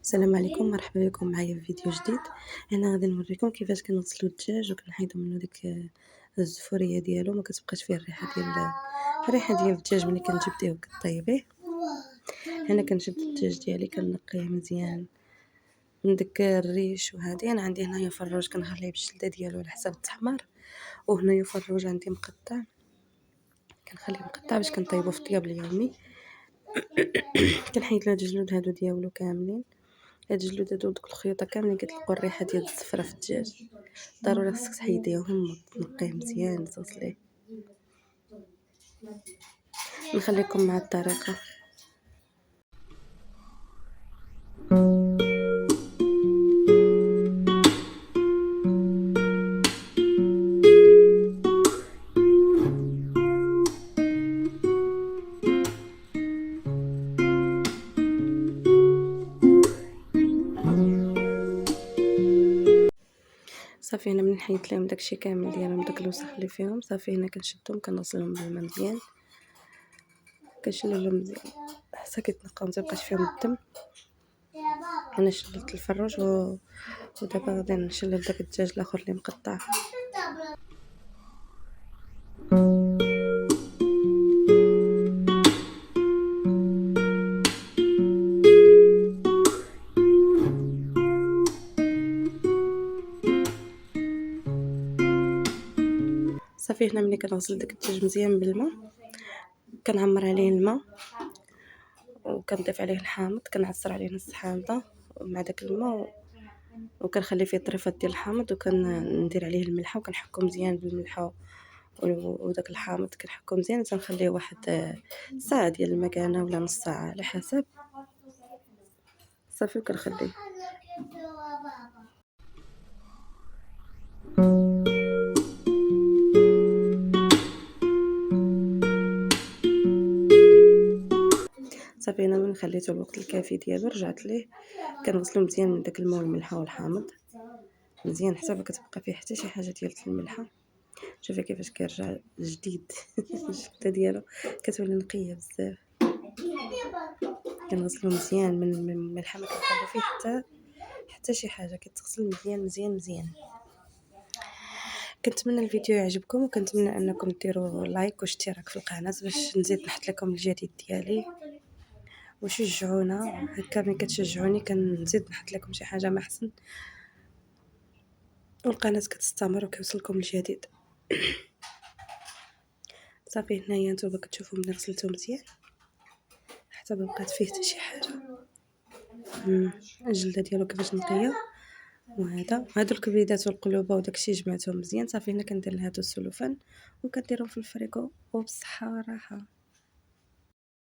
السلام عليكم، مرحبا بكم معايا في فيديو جديد. هنا غادي نوريكم كيفاش كنغسلو الدجاج وكنحيدو منو ديك الزفوريه ديالو، ما كتبقاش فيه الريحه ديال الدجاج ملي كتجبديه وكطيبيه. هنا كنشد الدجاج ديالي كنقيه مزيان من داك الريش وهادي. انا عندي هنايا فروج كنخليه بالجلده ديالو على حسب التحمر، وهنايا فروج عندي مقطع كنخليه مقطع باش كنطيبو في الطياب اليومي. كنحيد له الجلود هادو ديالو كاملين، هاد الجلود هادو دوك الخيوطه كاملين كيطلقوا الريحه ديال الزفره في الدجاج. ضروري خصك تحيديهم وتنقيه مزيان وتغسليه. نخليكم مع الطريقه. صافي هنا من حيدت لهم داكشي كامل ديالهم، داك الوسخ اللي فيهم. صافي هنا كنشدهم كنغسلهم بالماء مزيان، كنشللهم مزيان حتى كيتنقاو متيبقاش فيهم الدم. انا شللت الفروج ودابا غادي نشلل داك الدجاج الاخر اللي مقطع. صافي هنا ملي كنغسل داك الدجاج مزيان بالماء، كنعمر عليه الماء وكنضيف عليه الحامض، كنعصر عليه نص حامضه مع داك الماء وكنخلي فيه طريفات ديال الحامض، وكندير عليه الملحه وكنحكو مزيان بالملحه وداك الحامض. كنحكو مزيان تنخليه واحد ساعه ديال المكانه ولا نص ساعه على حسب. صافي وكنخليه. صافي انا من خليته الوقت الكافي ديالو رجعت ليه كنغسلو مزيان من داك الماء والملحه والحامض مزيان حتى ما كتبقى فيه حتى شي حاجه ديال الملحه. شوفي كيفاش كيرجع جديد. الجلده ديالو كتولي نقيه بزاف. كنغسلو مزيان من الملحه، ما كنخلي فيه حتى شي حاجه، كتغسل مزيان مزيان مزيان. كنتمنى الفيديو يعجبكم، وكنتمنى انكم ديروا لايك واشتراك في القناه باش نزيد نحط لكم الجديد ديالي، وشجعونا هكا. ملي كتشجعوني كنزيد نحط لكم شي حاجه ما احسن، والقناه كتستمر وكيوصلكم الجديد. صافي هنايا نتوما كتشوفوا ملي غسلته مزيان حتى ما بقات فيه حتى شي حاجه. الجلده ديالو كيفاش نقيه، هادو الكبيدات والقلوبه وداكشي جمعتهم مزيان. صافي هنا كندير لهادو السلوفان وكنديرهم في الفريكو وبالصحه والراحه.